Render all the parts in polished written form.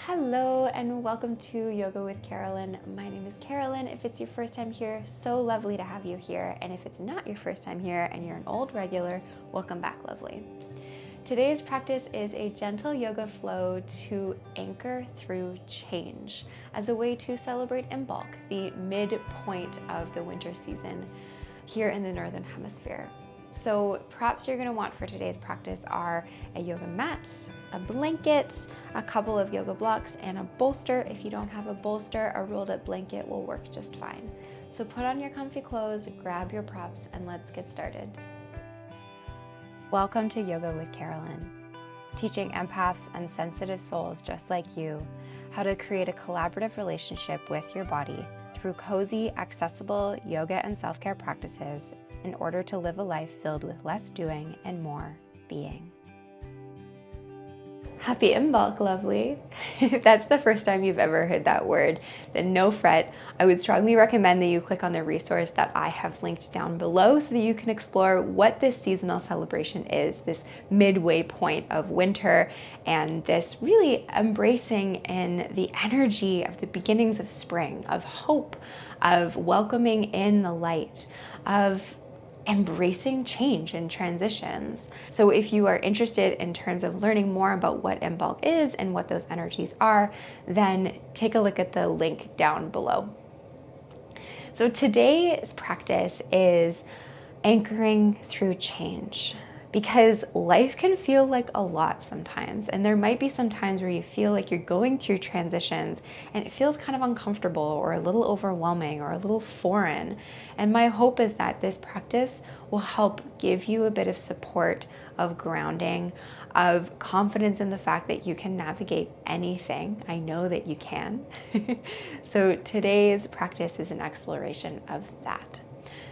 Hello and welcome to Yoga with Carolynne. My name is Carolynne. If it's your first time here, so lovely to have you here. And if it's not your first time here and you're an old regular, welcome back, lovely. Today's practice is a gentle yoga flow to anchor through change as a way to celebrate Imbolc, the midpoint of the winter season here in the Northern Hemisphere. So props you're going to want for today's practice are a yoga mat, a blanket, a couple of yoga blocks, and a bolster. If you don't have a bolster, a rolled up blanket will work just fine. So put on your comfy clothes, grab your props, and let's get started. Welcome to Yoga with Carolynne, teaching empaths and sensitive souls just like you how to create a collaborative relationship with your body through cozy, accessible yoga and self-care practices in order to live a life filled with less doing and more being. Happy Imbolc, lovely. If that's the first time you've ever heard that word, then no fret. I would strongly recommend that you click on the resource that I have linked down below so that you can explore what this seasonal celebration is, this midway point of winter, and this really embracing in the energy of the beginnings of spring, of hope, of welcoming in the light, of embracing change and transitions. So if you are interested in terms of learning more about what Imbolc is and what those energies are, then take a look at the link down below. So today's practice is anchoring through change, because life can feel like a lot sometimes. And there might be some times where you feel like you're going through transitions and it feels kind of uncomfortable or a little overwhelming or a little foreign. And my hope is that this practice will help give you a bit of support, of grounding, of confidence in the fact that you can navigate anything. I know that you can. So today's practice is an exploration of that.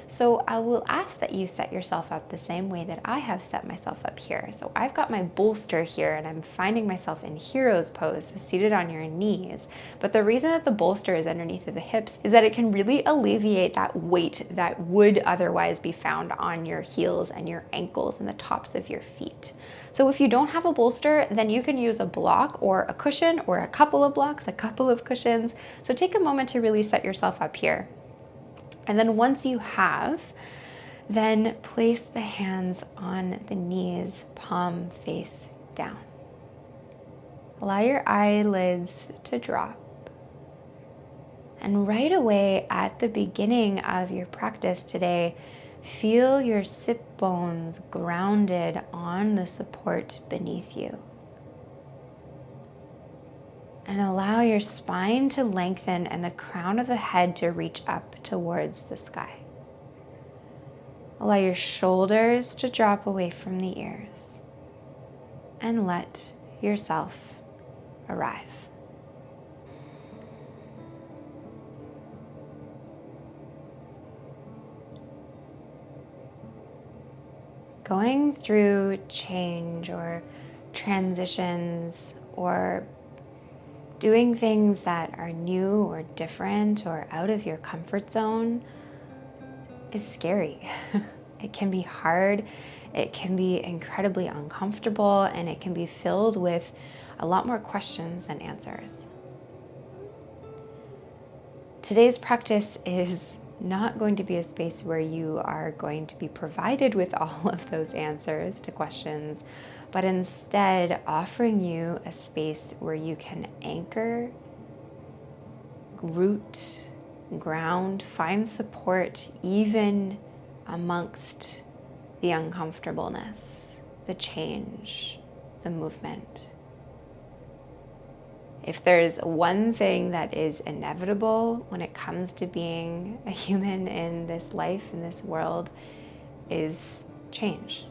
So I will ask that you set yourself up the same way that I have set myself up here. So I've got my bolster here and I'm finding myself in hero's pose, so seated on your knees. But the reason that the bolster is underneath of the hips is that it can really alleviate that weight that would otherwise be found on your heels and your ankles and the tops of your feet. So if you don't have a bolster, then you can use a block or a cushion or a couple of blocks, a couple of cushions. So take a moment to really set yourself up here. And then once you have, then place the hands on the knees, palm face down. Allow your eyelids to drop. And right away at the beginning of your practice today, feel your sit bones grounded on the support beneath you. And allow your spine to lengthen and the crown of the head to reach up towards the sky. Allow your shoulders to drop away from the ears. And let yourself arrive. Going through change or transitions or doing things that are new or different or out of your comfort zone is scary. It can be hard, it can be incredibly uncomfortable, and it can be filled with a lot more questions than answers. Today's practice is not going to be a space where you are going to be provided with all of those answers to questions, but instead offering you a space where you can anchor, root, ground, find support even amongst the uncomfortableness, the change, the movement. If there's one thing that is inevitable when it comes to being a human in this life, in this world, is change.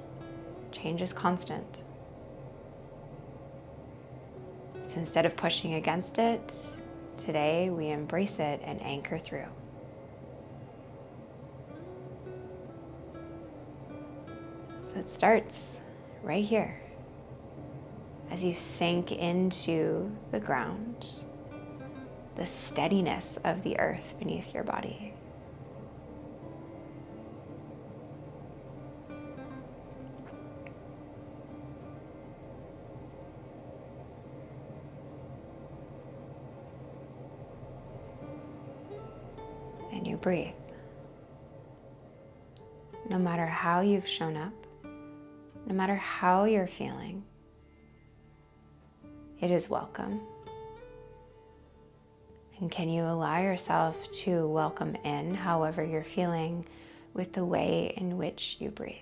Change is constant. So instead of pushing against it, today we embrace it and anchor through. So it starts right here. As you sink into the ground, the steadiness of the earth beneath your body. breathe. No matter how you've shown up, no matter how you're feeling, it is welcome. And can you allow yourself to welcome in however you're feeling with the way in which you breathe?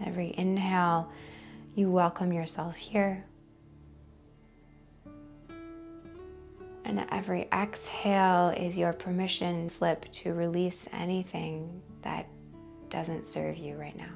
Every inhale, you welcome yourself here. And every exhale is your permission slip to release anything that doesn't serve you right now.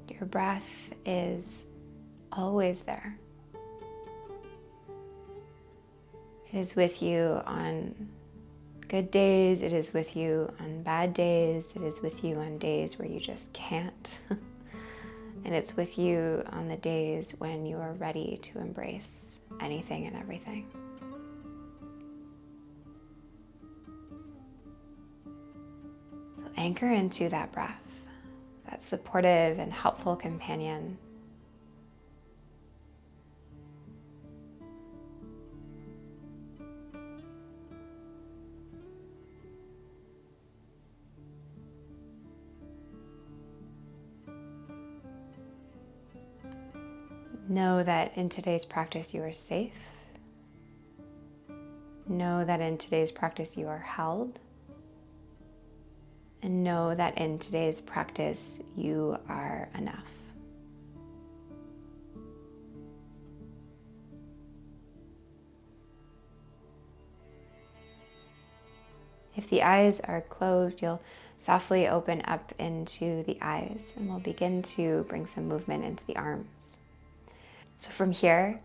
Your breath is always there. It is with you on good days, it is with you on bad days, it is with you on days where you just can't. And it's with you on the days when you are ready to embrace anything and everything. So anchor into that breath, that supportive and helpful companion. Know that in today's practice you are safe. Know that in today's practice you are held. And know that in today's practice you are enough. If the eyes are closed, you'll softly open up into the eyes and we'll begin to bring some movement into the arms. So from here,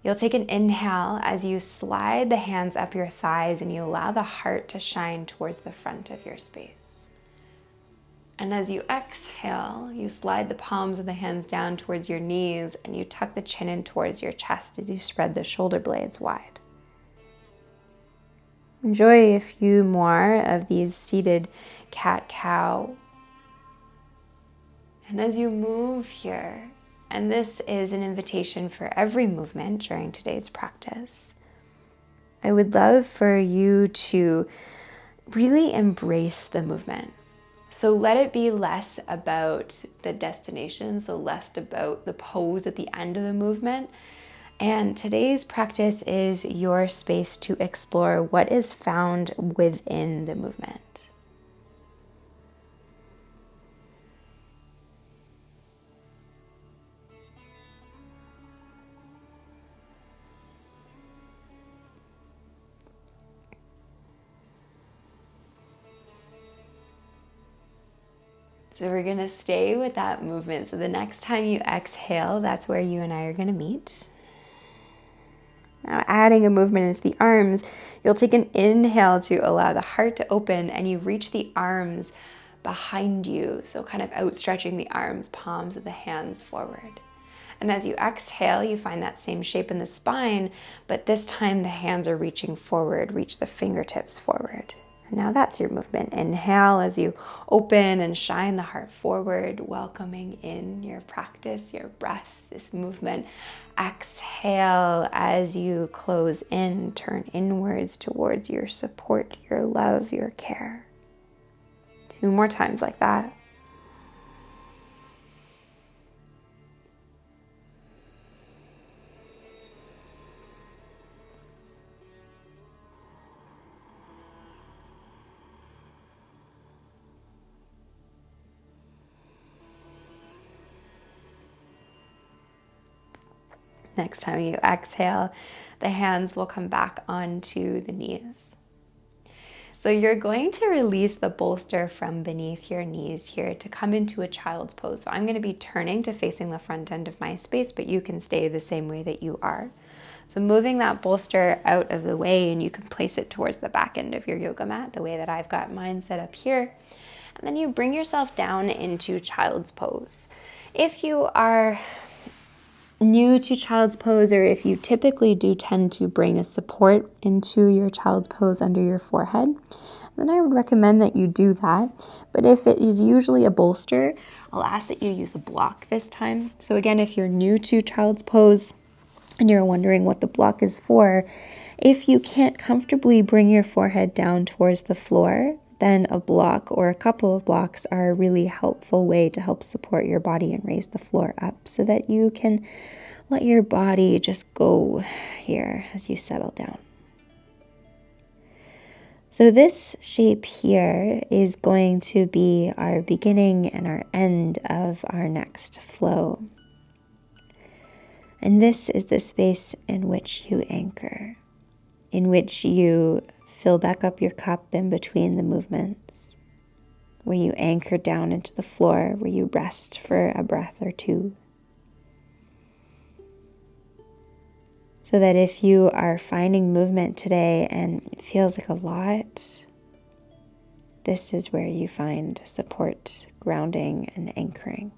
you'll take an inhale as you slide the hands up your thighs and you allow the heart to shine towards the front of your space. And as you exhale, you slide the palms of the hands down towards your knees and you tuck the chin in towards your chest as you spread the shoulder blades wide. Enjoy a few more of these seated cat-cow. And as you move here, and this is an invitation for every movement during today's practice, I would love for you to really embrace the movement. So let it be less about the destination, so less about the pose at the end of the movement. And today's practice is your space to explore what is found within the movement. So we're gonna stay with that movement. So the next time you exhale, that's where you and I are gonna meet. Now adding a movement into the arms, you'll take an inhale to allow the heart to open and you reach the arms behind you. So kind of outstretching the arms, palms of the hands forward. And as you exhale, you find that same shape in the spine, but this time the hands are reaching forward, reach the fingertips forward. And now that's your movement. Inhale as you open and shine the heart forward, welcoming in your practice, your breath, this movement. Exhale as you close in, turn inwards towards your support, your love, your care. 2 more times like that. Next time you exhale, The hands will come back onto the knees. So you're going to release the bolster from beneath your knees here to come into a child's pose. So I'm going to be turning to facing the front end of my space, but you can stay the same way that you are. So moving that bolster out of the way, and you can place it towards the back end of your yoga mat, the way that I've got mine set up here. And then you bring yourself down into child's pose. If you are new to child's pose, or if you typically do tend to bring a support into your child's pose under your forehead, then I would recommend that you do that. But if it is usually a bolster, I'll ask that you use a block this time. So again, if you're new to child's pose and you're wondering what the block is for, if you can't comfortably bring your forehead down towards the floor, then a block or a couple of blocks are a really helpful way to help support your body and raise the floor up so that you can let your body just go here as you settle down. So this shape here is going to be our beginning and our end of our next flow. And this is the space in which you anchor, in which you fill back up your cup in between the movements, where you anchor down into the floor, where you rest for a breath or two. So that if you are finding movement today and it feels like a lot, this is where you find support, grounding, and anchoring.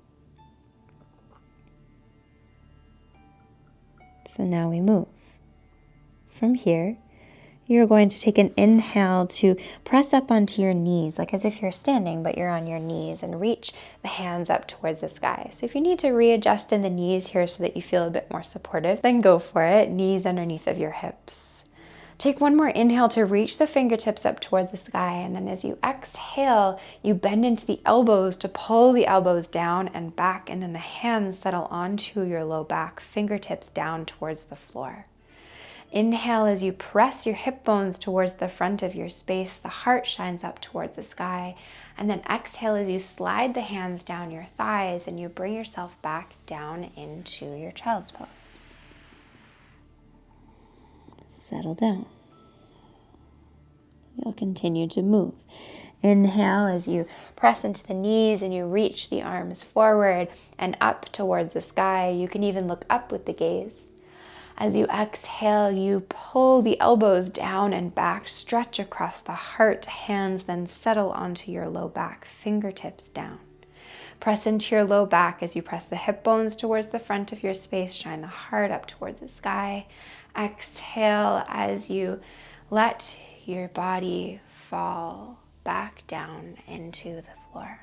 So now we move. From here, you're going to take an inhale to press up onto your knees, like as if you're standing, but you're on your knees, and reach the hands up towards the sky. So if you need to readjust in the knees here so that you feel a bit more supportive, then go for it. Knees underneath of your hips. Take one more inhale to reach the fingertips up towards the sky, and then as you exhale, you bend into the elbows to pull the elbows down and back, and then the hands settle onto your low back, fingertips down towards the floor. Inhale as you press your hip bones towards the front of your space, the heart shines up towards the sky, and then exhale as you slide the hands down your thighs and you bring yourself back down into your child's pose. Settle down. You'll continue to move. Inhale as you press into the knees and you reach the arms forward and up towards the sky. You can even look up with the gaze. As you exhale, you pull the elbows down and back, stretch across the heart, hands then settle onto your low back, fingertips down. Press into your low back as you press the hip bones towards the front of your space, shine the heart up towards the sky. Exhale as you let your body fall back down into the floor.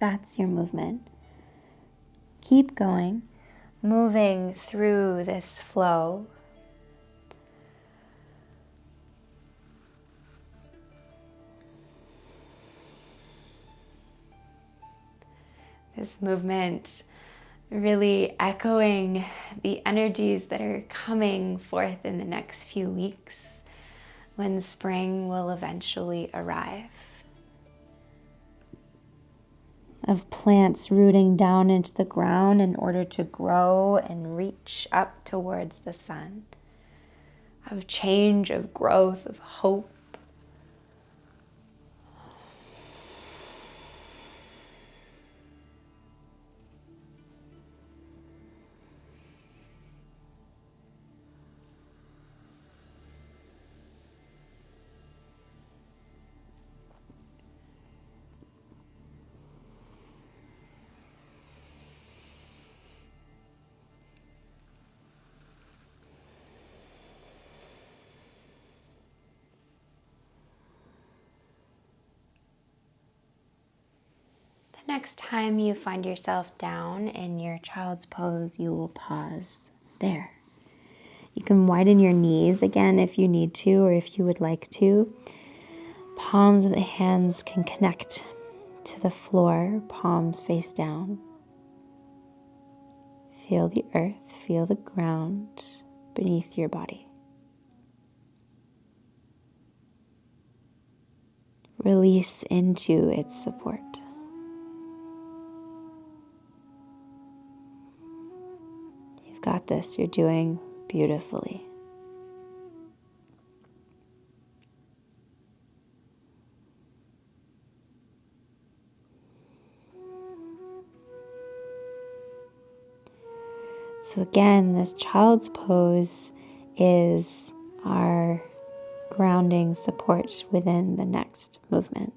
That's your movement. Keep going. Moving through this flow. This movement really echoing the energies that are coming forth in the next few weeks when spring will eventually arrive. Of plants rooting down into the ground in order to grow and reach up towards the sun. Of change, of growth, of hope. Next time you find yourself down in your child's pose, you will pause there. You can widen your knees again if you need to or if you would like to. Palms of the hands can connect to the floor, palms face down. Feel the earth, feel the ground beneath your body. Release into its support. Got this. You're doing beautifully. So again, this child's pose is our grounding support within the next movement.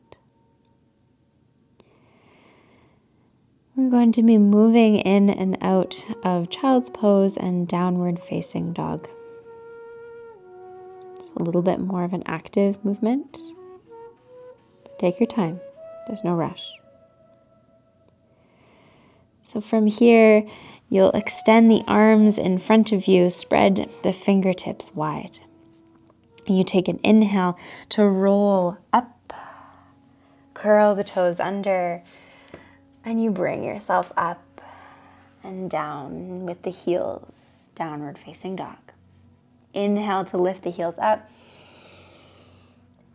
We're going to be moving in and out of child's pose and downward facing dog. So a little bit more of an active movement. Take your time. There's no rush. So from here, you'll extend the arms in front of you, spread the fingertips wide. And you take an inhale to roll up, curl the toes under, and you bring yourself up and down with the heels, downward facing dog. Inhale to lift the heels up.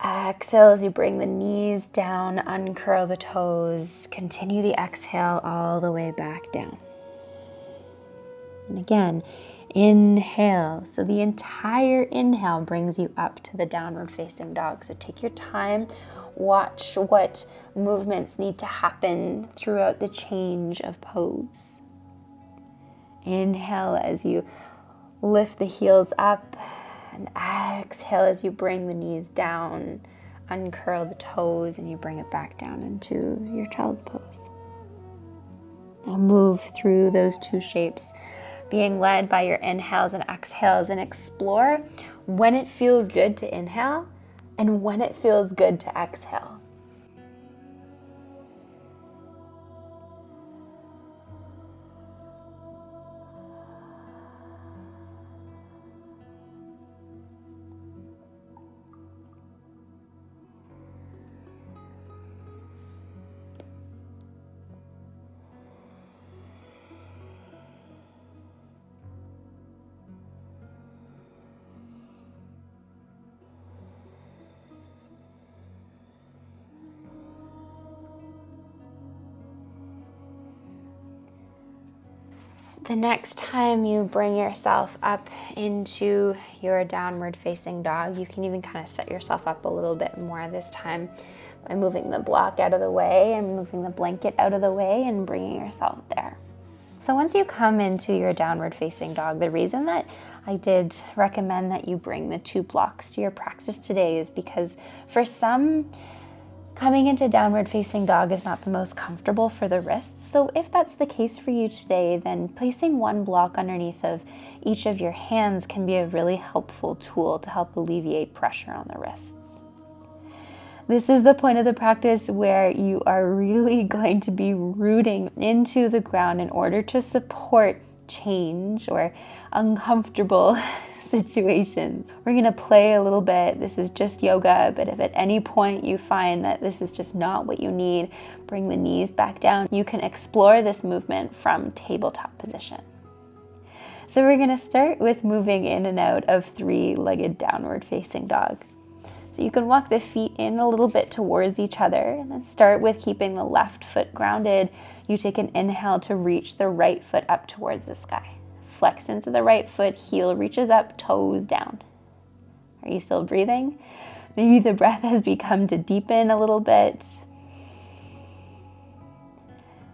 Exhale as you bring the knees down, uncurl the toes. Continue the exhale all the way back down. And again, inhale. So the entire inhale brings you up to the downward facing dog. So take your time. Watch what movements need to happen throughout the change of pose. Inhale as you lift the heels up, and exhale as you bring the knees down, uncurl the toes, and you bring it back down into your child's pose. Now move through those two shapes, being led by your inhales and exhales, and explore when it feels good to inhale and when it feels good to exhale. The next time you bring yourself up into your downward facing dog, you can even kind of set yourself up a little bit more this time by moving the block out of the way and moving the blanket out of the way and bringing yourself there. So once you come into your downward facing dog, the reason that I did recommend that you bring the 2 blocks to your practice today is because for some, coming into downward facing dog is not the most comfortable for the wrists. So if that's the case for you today, then placing 1 block underneath of each of your hands can be a really helpful tool to help alleviate pressure on the wrists. This is the point of the practice where you are really going to be rooting into the ground in order to support change or uncomfortable situations. We're going to play a little bit. This is just yoga, but if at any point you find that this is just not what you need, bring the knees back down. You can explore this movement from tabletop position. So we're going to start with moving in and out of 3-legged downward facing dog. So you can walk the feet in a little bit towards each other, and then start with keeping the left foot grounded. You take an inhale to reach the right foot up towards the sky. Flex into the right foot, heel reaches up, toes down. Are you still breathing? Maybe the breath has begun to deepen a little bit.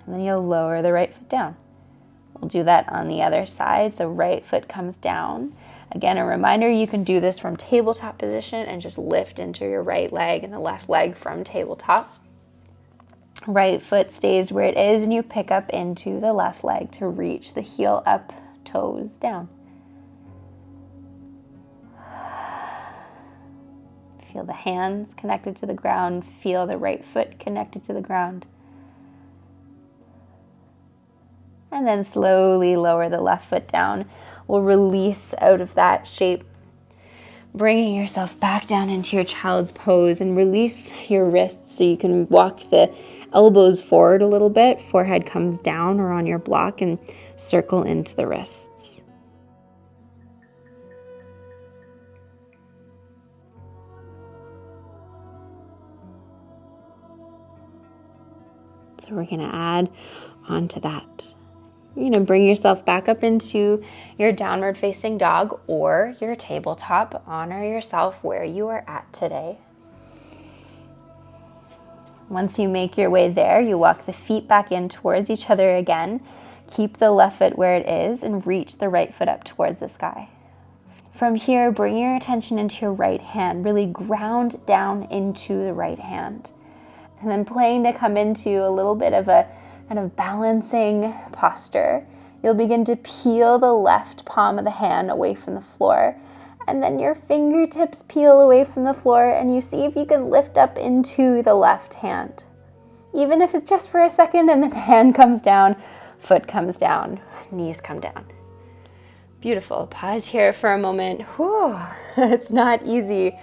And then you'll lower the right foot down. We'll do that on the other side. So right foot comes down. Again, a reminder, you can do this from tabletop position and just lift into your right leg and the left leg from tabletop. Right foot stays where it is and you pick up into the left leg to reach the heel up, toes down. Feel the hands connected to the ground. Feel the right foot connected to the ground. And then slowly lower the left foot down. We'll release out of that shape, bringing yourself back down into your child's pose, and release your wrists so you can walk the elbows forward a little bit. Forehead comes down or on your block and circle into the wrists. So we're going to add onto that. You're going to bring yourself back up into your downward facing dog or your tabletop. Honor yourself where you are at today. Once you make your way there, you walk the feet back in towards each other again. Keep the left foot where it is and reach the right foot up towards the sky. From here, bring your attention into your right hand. Really ground down into the right hand. And then playing to come into a little bit of a kind of balancing posture. You'll begin to peel the left palm of the hand away from the floor. And then your fingertips peel away from the floor and you see if you can lift up into the left hand. Even if it's just for a second, and then hand comes down, foot comes down, knees come down. Beautiful. Pause here for a moment. Whew. It's not easy,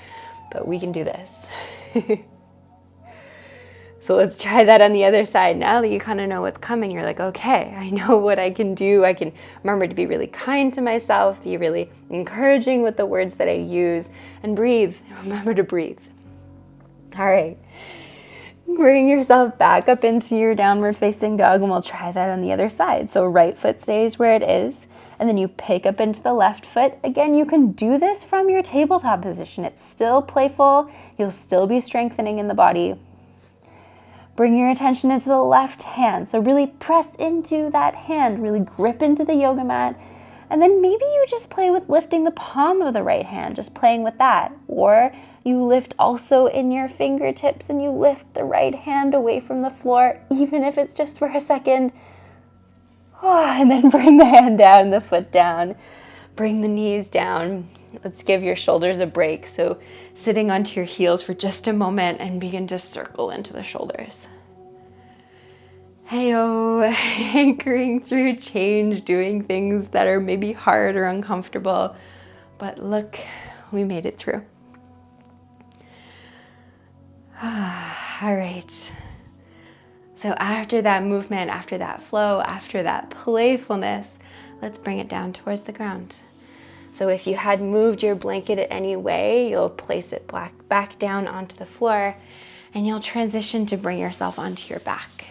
but we can do this. So let's try that on the other side. Now that you kind of know what's coming, you're like, okay, I know what I can do. I can remember to be really kind to myself, be really encouraging with the words that I use, and breathe. Remember to breathe. All right. Bring yourself back up into your downward facing dog, and we'll try that on the other side. So right foot stays where it is, and then you pick up into the left foot. Again, you can do this from your tabletop position. It's still playful. You'll still be strengthening in the body. Bring your attention into the left hand. So really press into that hand, really grip into the yoga mat. And then maybe you just play with lifting the palm of the right hand, just playing with that. Or you lift also in your fingertips and you lift the right hand away from the floor, even if it's just for a second. And then bring the hand down, the foot down. Bring the knees down. Let's give your shoulders a break. So sitting onto your heels for just a moment and begin to circle into the shoulders. Hey-oh, anchoring through change, doing things that are maybe hard or uncomfortable. But look, we made it through. All right. So after that movement, after that flow, after that playfulness, let's bring it down towards the ground. So if you had moved your blanket in any way, you'll place it back down onto the floor and you'll transition to bring yourself onto your back.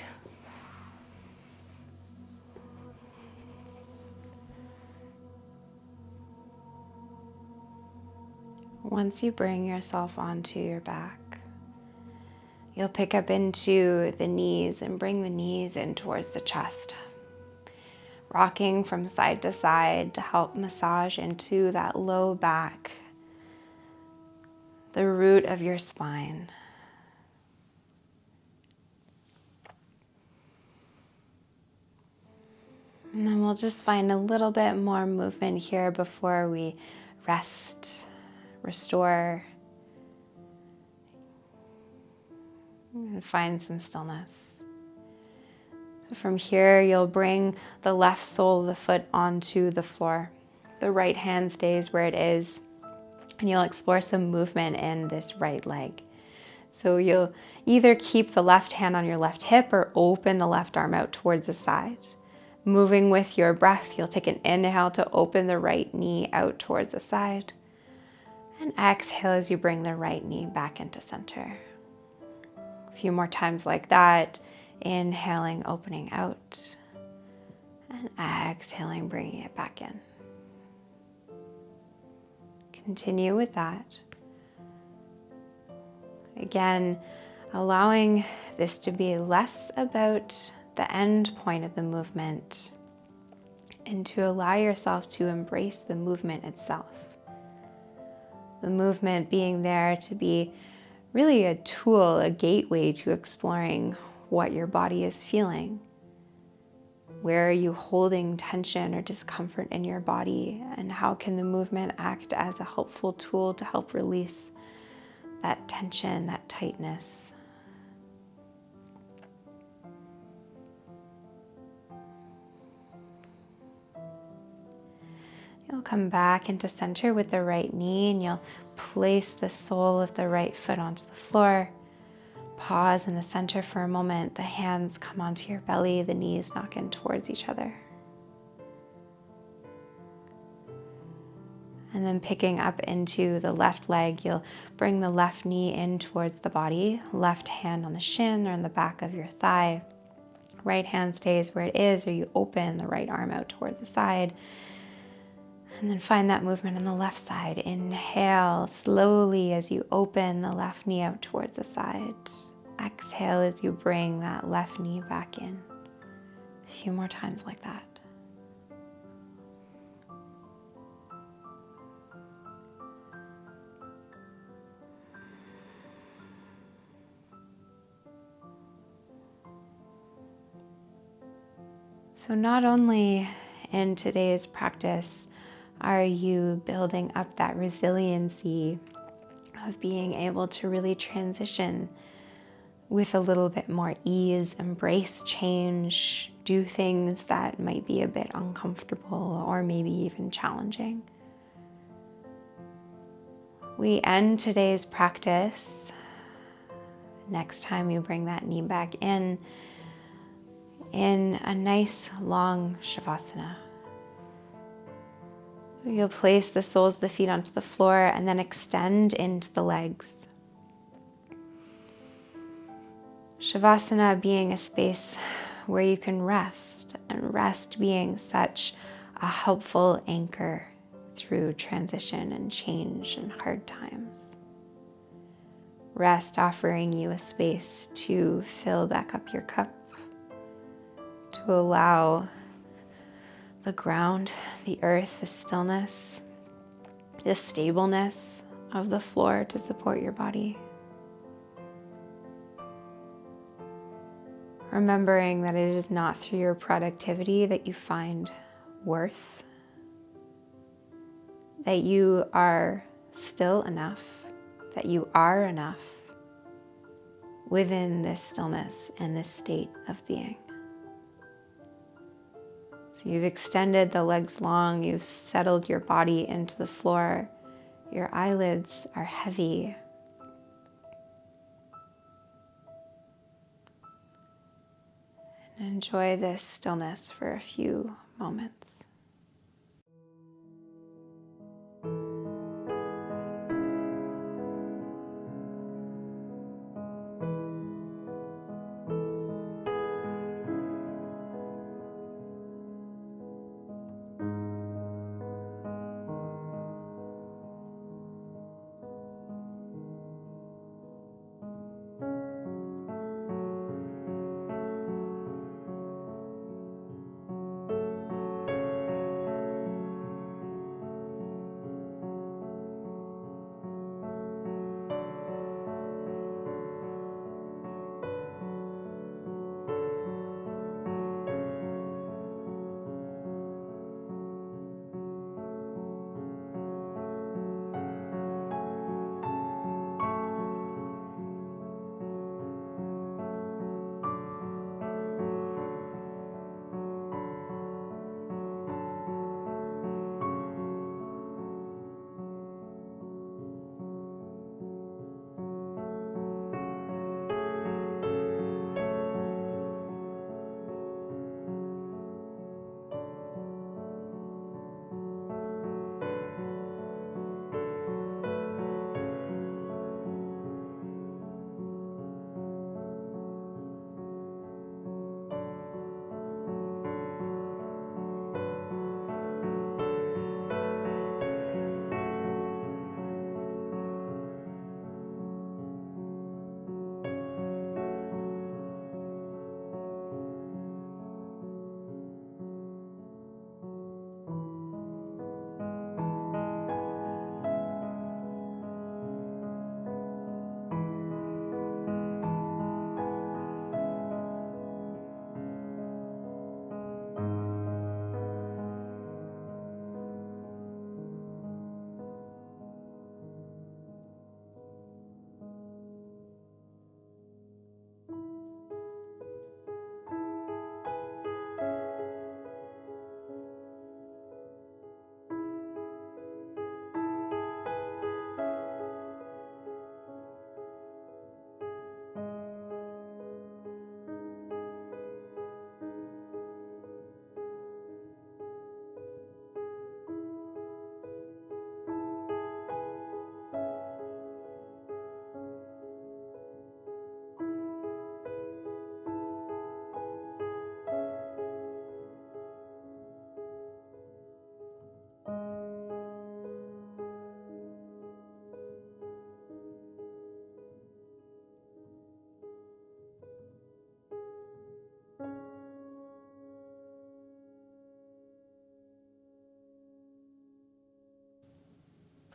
Once you bring yourself onto your back, you'll pick up into the knees and bring the knees in towards the chest. Rocking from side to side to help massage into that low back, the root of your spine. And then we'll just find a little bit more movement here before we rest, restore, and find some stillness. So from here, you'll bring the left sole of the foot onto the floor. The right hand stays where it is, and you'll explore some movement in this right leg. So you'll either keep the left hand on your left hip or open the left arm out towards the side. Moving with your breath, you'll take an inhale to open the right knee out towards the side, and exhale as you bring the right knee back into center. A few more times like that. Inhaling, opening out, and exhaling, bringing it back in. Continue with that. Again, allowing this to be less about the end point of the movement and to allow yourself to embrace the movement itself. The movement being there to be really a tool, a gateway to exploring what your body is feeling. Where are you holding tension or discomfort in your body, and how can the movement act as a helpful tool to help release that tension, that tightness? You'll come back into center with the right knee and you'll place the sole of the right foot onto the floor. Pause in the center for a moment. The hands come onto your belly, the knees knock in towards each other. And then picking up into the left leg, you'll bring the left knee in towards the body, left hand on the shin or on the back of your thigh. right hand stays where it is, or you open the right arm out toward the side. And then find that movement on the left side. Inhale slowly as you open the left knee out towards the side. Exhale as you bring that left knee back in. A few more times like that. So not only in today's practice are you building up that resiliency of being able to really transition with a little bit more ease, embrace change, do things that might be a bit uncomfortable or maybe even challenging. We end today's practice. Next time you bring that knee back in a nice long Savasana. So you'll place the soles of the feet onto the floor and then extend into the legs. Savasana being a space where you can rest, and rest being such a helpful anchor through transition and change and hard times. Rest offering you a space to fill back up your cup, to allow the ground, the earth, the stillness, the stableness of the floor to support your body. Remembering that it is not through your productivity that you find worth, that you are still enough, that you are enough within this stillness and this state of being. So you've extended the legs long, you've settled your body into the floor, your eyelids are heavy. And enjoy this stillness for a few moments.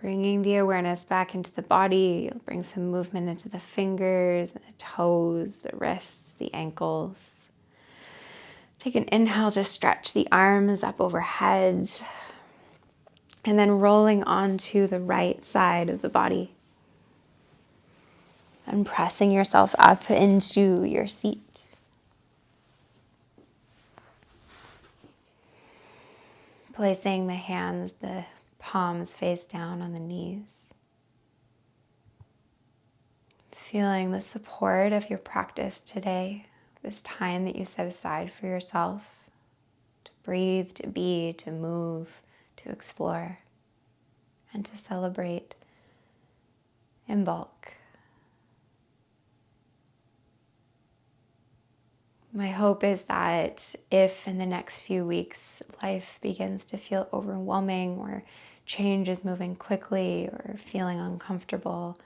Bringing the awareness back into the body. You'll bring some movement into the fingers, and the toes, the wrists, the ankles. Take an inhale to stretch the arms up overhead. And then rolling onto the right side of the body. And pressing yourself up into your seat. Placing the hands, the palms face down on the knees. Feeling the support of your practice today, this time that you set aside for yourself to breathe, to be, to move, to explore, and to celebrate Imbolc. My hope is that if in the next few weeks life begins to feel overwhelming or change is moving quickly or feeling uncomfortable,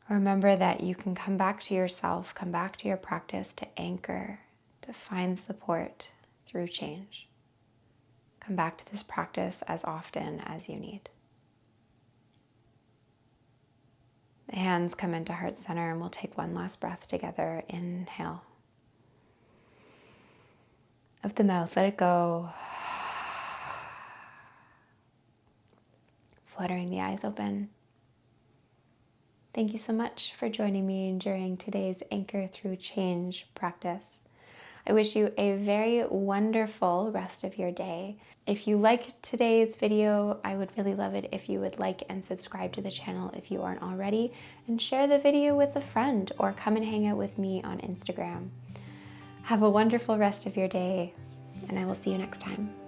remember that you can come back to yourself, come back to your practice to anchor, to find support through change. Come back to this practice as often as you need. The hands come into heart center and we'll take one last breath together. Inhale. Of the mouth, let it go. Fluttering the eyes open. Thank you so much for joining me during today's Anchor Through Change practice. I wish you a very wonderful rest of your day. If you liked today's video, I would really love it if you would like and subscribe to the channel if you aren't already, and share the video with a friend or come and hang out with me on Instagram. Have a wonderful rest of your day, and I will see you next time.